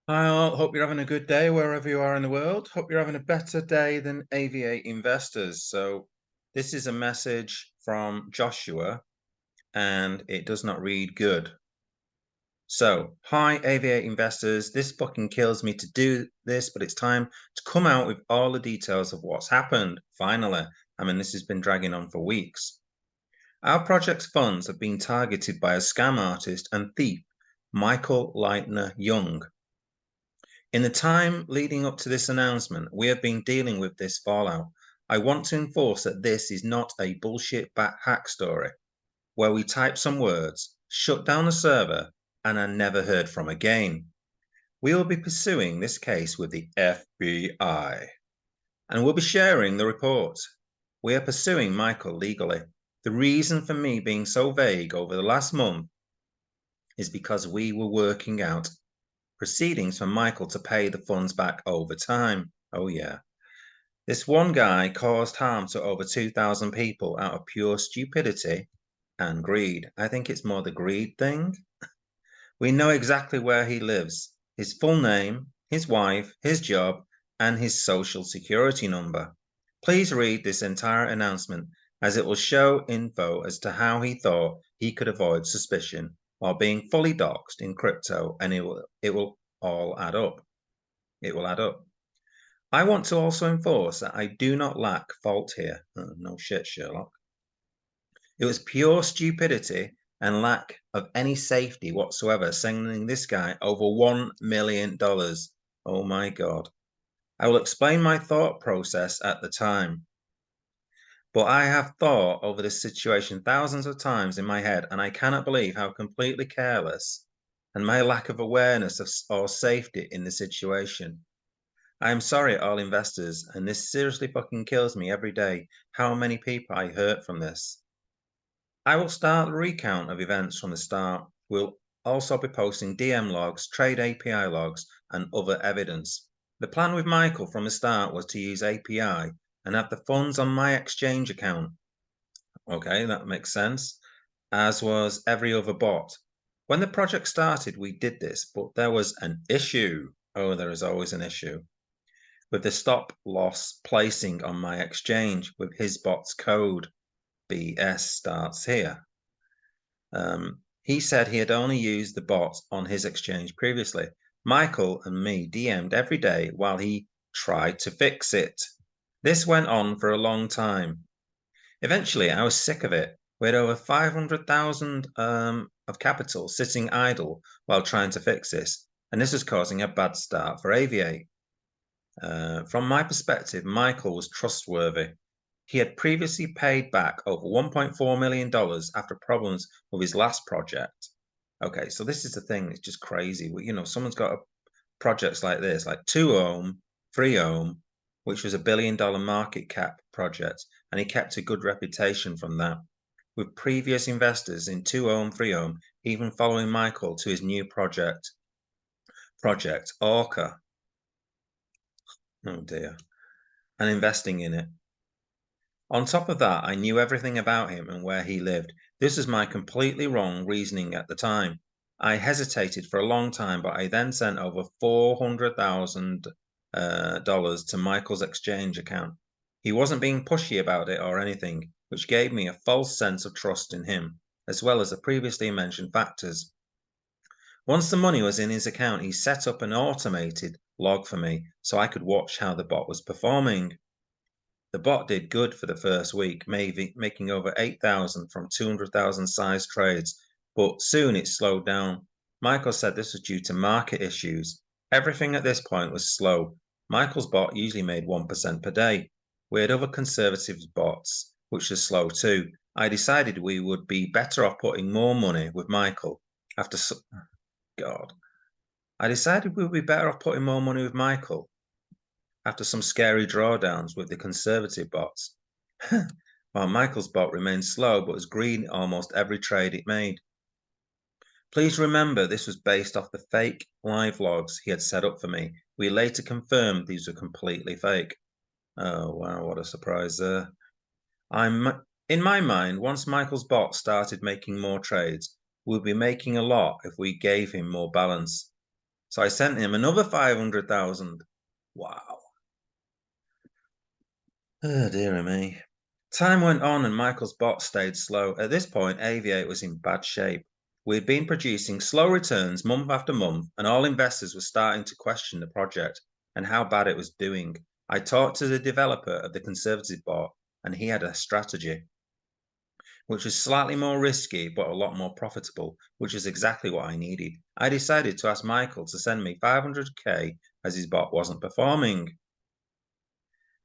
Hi all, hope you're having a good day wherever you are in the world. Hope you're having a better day than Aviate investors. So, this is a message from Joshua and it does not read good. So, hi Aviate investors, this fucking kills me to do this, but it's time to come out with all the details of what's happened. Finally, I mean, this has been dragging on for weeks. Our project's funds have been targeted by a scam artist and thief, Michael Leitner-Young. In the time leading up to this announcement, we have been dealing with this fallout. I want to enforce that this is not a bullshit bat hack story where we type some words, shut down the server, and are never heard from again. We will be pursuing this case with the FBI and we'll be sharing the report. We are pursuing Michael legally. The reason for me being so vague over the last month is because we were working out proceedings for Michael to pay the funds back over time. Oh, yeah. This one guy caused harm to over 2,000 people out of pure stupidity and greed. I think it's more the greed thing. We know exactly where he lives, his full name, his wife, his job, and his social security number. Please read this entire announcement as it will show info as to how he thought he could avoid suspicion while being fully doxed in crypto, and it will all add up. It will add up. I want to also enforce that I do not lack fault here. Oh, no shit, Sherlock. It was pure stupidity and lack of any safety whatsoever sending this guy over $1 million. Oh my God. I will explain my thought process at the time. But I have thought over this situation thousands of times in my head, and I cannot believe how completely careless and my lack of awareness of or safety in the situation. I am sorry, all investors, and this seriously fucking kills me every day how many people I hurt from this. I will start the recount of events from the start. We'll also be posting DM logs, trade API logs, and other evidence. The plan with Michael from the start was to use API and have the funds on my exchange account. Okay, that makes sense, as was every other bot. When the project started, we did this, but there was an issue. Oh, there is always an issue with the stop loss placing on my exchange with his bot's code. BS starts here. He said he had only used the bot on his exchange previously. Michael and me DM'd every day while he tried to fix it. This went on for a long time. Eventually, I was sick of it. We had over 500,000 of capital sitting idle while trying to fix this, and this was causing a bad start for Aviate. From my perspective, Michael was trustworthy. He had previously paid back over $1.4 million after problems with his last project. Okay, so this is the thing, it's just crazy. You know, someone's got projects like this, like 2Ohm, 3Ohm, which was $1 billion market cap project, and he kept a good reputation from that. With previous investors in 2Ohm, 3Ohm, even following Michael to his new project Orca. Oh dear. And investing in it. On top of that, I knew everything about him and where he lived. This was my completely wrong reasoning at the time. I hesitated for a long time, but I then sent over $400,000 to Michael's exchange account. He wasn't being pushy about it or anything, which gave me a false sense of trust in him, as well as the previously mentioned factors. Once the money was in his account, he set up an automated log for me so I could watch how the bot was performing. The bot did good for the first week, maybe making over 8,000 from 200,000 size trades, but soon it slowed down. Michael said this was due to market issues. Everything at this point was slow. Michael's bot usually made 1% per day. We had other conservative bots, which was slow too. I decided we would be better off putting more money with Michael after. God. I decided we would be better off putting more money with Michael after some scary drawdowns with the conservative bots. While Michael's bot remained slow but was green almost every trade it made. Please remember this was based off the fake live logs he had set up for me. We later confirmed these were completely fake. Oh wow, what a surprise there. In my mind, once Michael's bot started making more trades, we'd be making a lot if we gave him more balance. So I sent him another 500,000. Wow. Oh, dear me. Time went on and Michael's bot stayed slow. At this point, Aviate was in bad shape. We'd been producing slow returns month after month, and all investors were starting to question the project and how bad it was doing. I talked to the developer of the conservative bot, and he had a strategy, which was slightly more risky but a lot more profitable, which is exactly what I needed. I decided to ask Michael to send me 500k as his bot wasn't performing.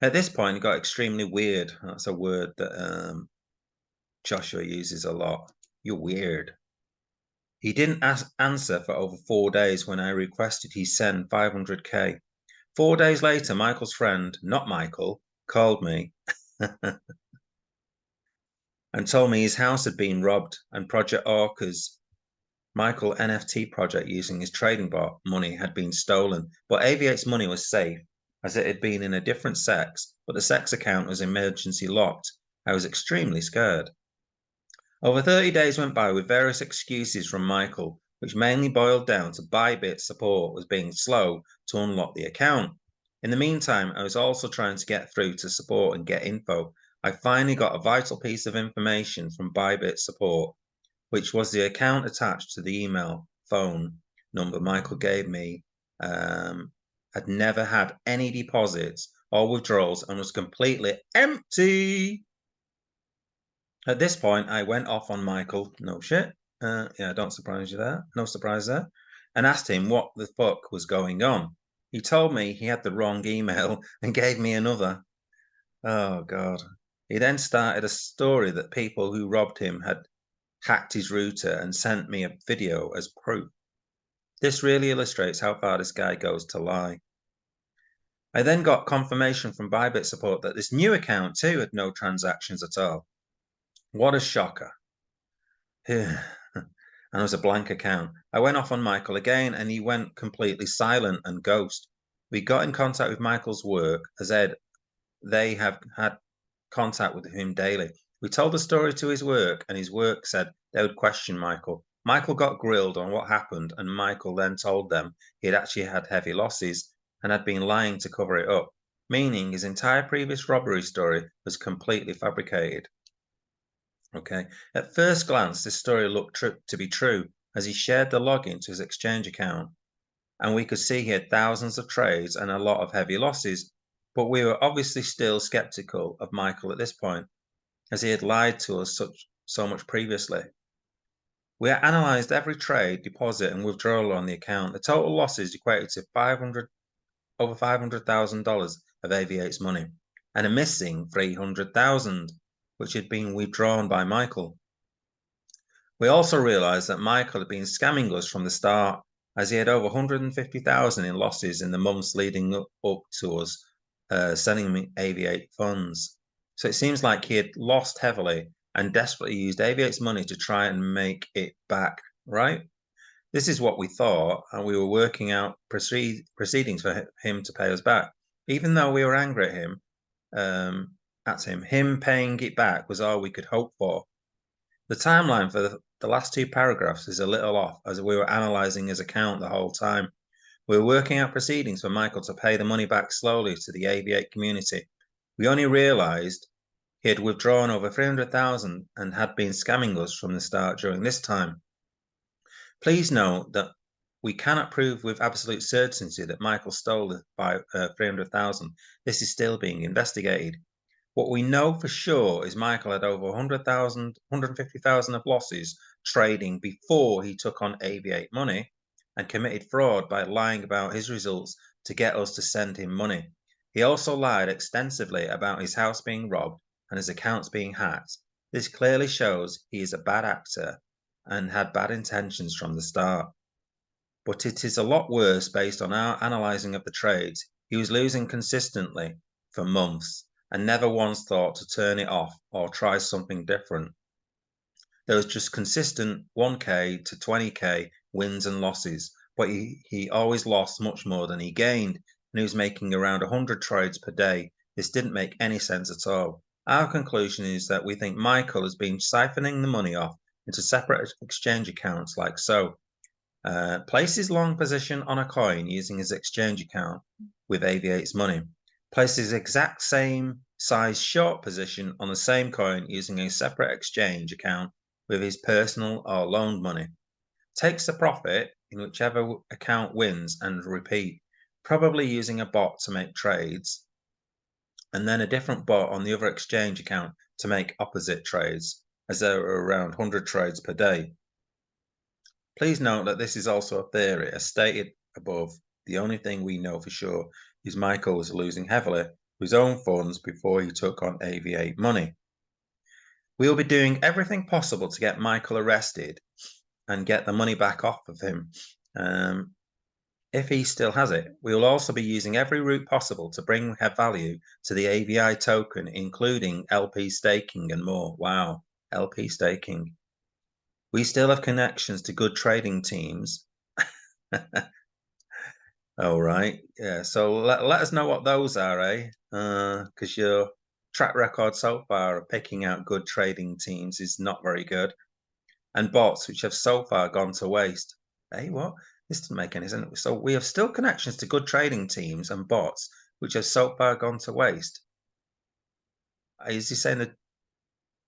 At this point, it got extremely weird. That's a word that Joshua uses a lot. You're weird. He didn't answer for over 4 days when I requested he send 500k. 4 days later, Michael's friend, not Michael, called me and told me his house had been robbed and Project Orca's Michael NFT project using his trading bot money had been stolen, but Aviate's money was safe as it had been in a different SEX, but the SEX account was emergency locked. I was extremely scared. Over 30 days went by with various excuses from Michael, which mainly boiled down to Bybit support was being slow to unlock the account. In the meantime, I was also trying to get through to support and get info. I finally got a vital piece of information from Bybit support, which was the account attached to the email phone number Michael gave me, had never had any deposits or withdrawals and was completely empty. At this point, I went off on Michael, no shit, yeah, don't surprise you there, no surprise there, and asked him what the fuck was going on. He told me he had the wrong email and gave me another. Oh, God. He then started a story that people who robbed him had hacked his router and sent me a video as proof. This really illustrates how far this guy goes to lie. I then got confirmation from Bybit support that this new account too had no transactions at all. What a shocker. And it was a blank account. I went off on Michael again and he went completely silent and ghost. We got in contact with Michael's work as they have had contact with him daily. We told the story to his work and his work said they would question Michael. Michael got grilled on what happened and Michael then told them he had actually had heavy losses and had been lying to cover it up, meaning his entire previous robbery story was completely fabricated. Okay. At first glance, this story looked to be true as he shared the login to his exchange account, and we could see he had thousands of trades and a lot of heavy losses. But we were obviously still skeptical of Michael at this point, as he had lied to us so much previously. We analysed every trade, deposit, and withdrawal on the account. The total losses equated to over $500,000 of Aviates money, and a missing 300,000, which had been withdrawn by Michael. We also realised that Michael had been scamming us from the start, as he had over 150,000 in losses in the months leading up to us sending me Aviate funds. So it seems like he had lost heavily and desperately used Aviate's money to try and make it back, right? This is what we thought, and we were working out proceedings for him to pay us back. Even though we were angry at him paying it back was all we could hope for. The timeline for the last two paragraphs is a little off, as we were analysing his account the whole time. We were working out proceedings for Michael to pay the money back slowly to the Aviate community. We only realised he had withdrawn over 300,000 and had been scamming us from the start during this time. Please note that we cannot prove with absolute certainty that Michael stole the 300,000. This is still being investigated. What we know for sure is Michael had over 100,000, 150,000 of losses trading before he took on Aviate money and committed fraud by lying about his results to get us to send him money. He also lied extensively about his house being robbed and his accounts being hacked. This clearly shows he is a bad actor and had bad intentions from the start. But it is a lot worse based on our analysing of the trades. He was losing consistently for months and never once thought to turn it off or try something different. There was just consistent 1k to 20k wins and losses, but he always lost much more than he gained, and he was making around 100 trades per day. This didn't make any sense at all. Our conclusion is that we think Michael has been siphoning the money off into separate exchange accounts like so. Places long position on a coin using his exchange account with Aviates money. Places exact same size short position on the same coin using a separate exchange account with his personal or loaned money. Takes the profit in whichever account wins and repeat, probably using a bot to make trades, and then a different bot on the other exchange account to make opposite trades, as there are around 100 trades per day. Please note that this is also a theory. As stated above, the only thing we know for sure is Michael was losing heavily his own funds before he took on Aviate money. We'll be doing everything possible to get Michael arrested and get the money back off of him. If he still has it, we will also be using every route possible to bring value to the AVI token, including LP staking and more. Wow, LP staking. We still have connections to good trading teams. All right, yeah. So let us know what those are, eh? Because your track record so far of picking out good trading teams is not very good, and bots which have so far gone to waste. Hey, what? This doesn't make any sense. So we have still connections to good trading teams and bots which have so far gone to waste. Is he saying that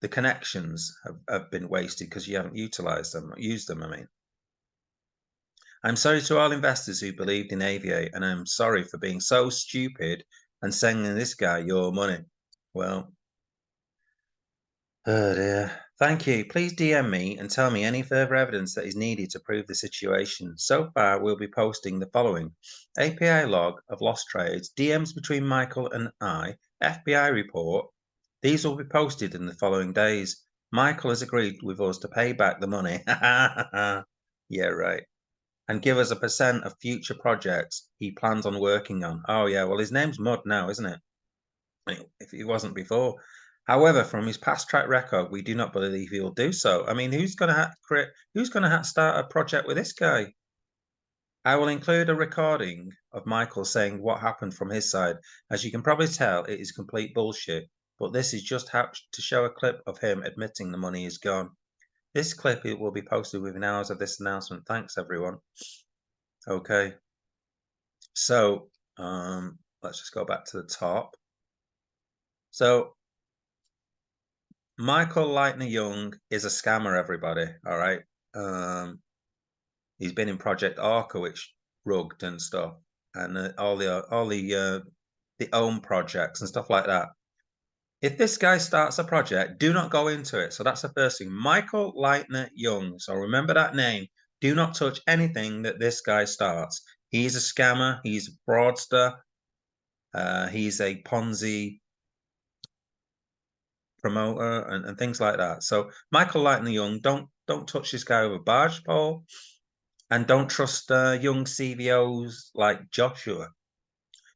the connections have been wasted because you haven't utilized them, used them? I mean, I'm sorry to all investors who believed in Aviate, and I'm sorry for being so stupid and sending this guy your money. Well, oh dear. Thank you. Please DM me and tell me any further evidence that is needed to prove the situation. So far, we'll be posting the following: API log of lost trades, DMs between Michael and I, FBI report. These will be posted in the following days. Michael has agreed with us to pay back the money. Yeah, right. And give us a % of future projects he plans on working on. Oh, yeah. Well, his name's Mud now, isn't it? If he wasn't before. However, from his past track record, we do not believe he will do so. I mean, who's going to start a project with this guy? I will include a recording of Michael saying what happened from his side. As you can probably tell, it is complete bullshit. But this is just to show a clip of him admitting the money is gone. This clip will be posted within hours of this announcement. Thanks, everyone. Okay. So let's just go back to the top. So Michael Leitner-Young is a scammer, everybody. All right. He's been in Project Orca, which rugged and stuff, and all the own projects and stuff like that. If this guy starts a project, do not go into it. So that's the first thing. Michael Leitner-Young. So remember that name. Do not touch anything that this guy starts. He's a scammer. He's a fraudster. He's a Ponzi promoter and things like that. So Michael Leitner-Young, don't touch this guy with a barge pole, and don't trust young CVOs like Joshua,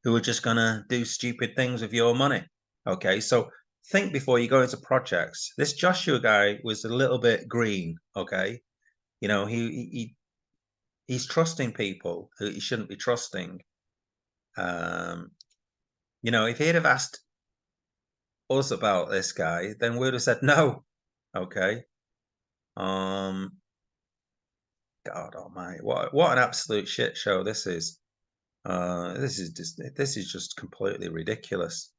who are just gonna do stupid things with your money. Okay, so think before you go into projects. This Joshua guy was a little bit green. Okay, you know he's trusting people who he shouldn't be trusting. You know, if he'd have asked us about this guy, then we'd have said no. Okay. God almighty, what an absolute shit show this is. This is just completely ridiculous.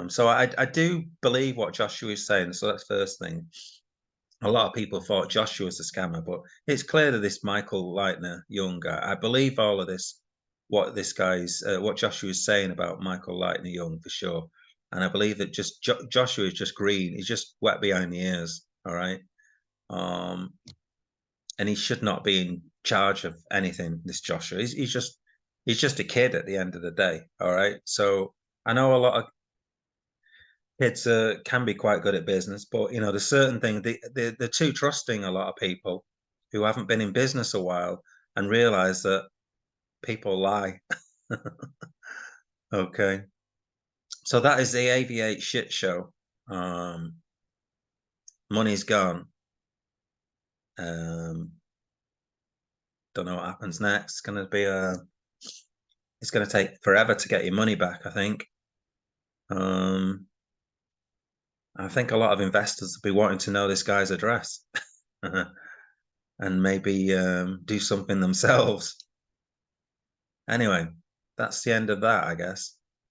So I do believe what Joshua is saying. So that's first thing. A lot of people thought Joshua was a scammer, but it's clear that this Michael Leitner-Young guy, I believe all of this, what Joshua is saying about Michael Leitner-Young for sure. And I believe that just Joshua is just green. He's just wet behind the ears. All right. And he should not be in charge of anything. This Joshua, he's just a kid at the end of the day. All right. So I know a lot of kids can be quite good at business, but you know, there's certain things they're too trusting. A lot of people who haven't been in business a while and realize that people lie. Okay. So that is the Aviate shit show. Money's gone. Don't know what happens next. It's going to be it's going to take forever to get your money back, I think. I think a lot of investors will be wanting to know this guy's address. and maybe do something themselves. Anyway, that's the end of that, I guess.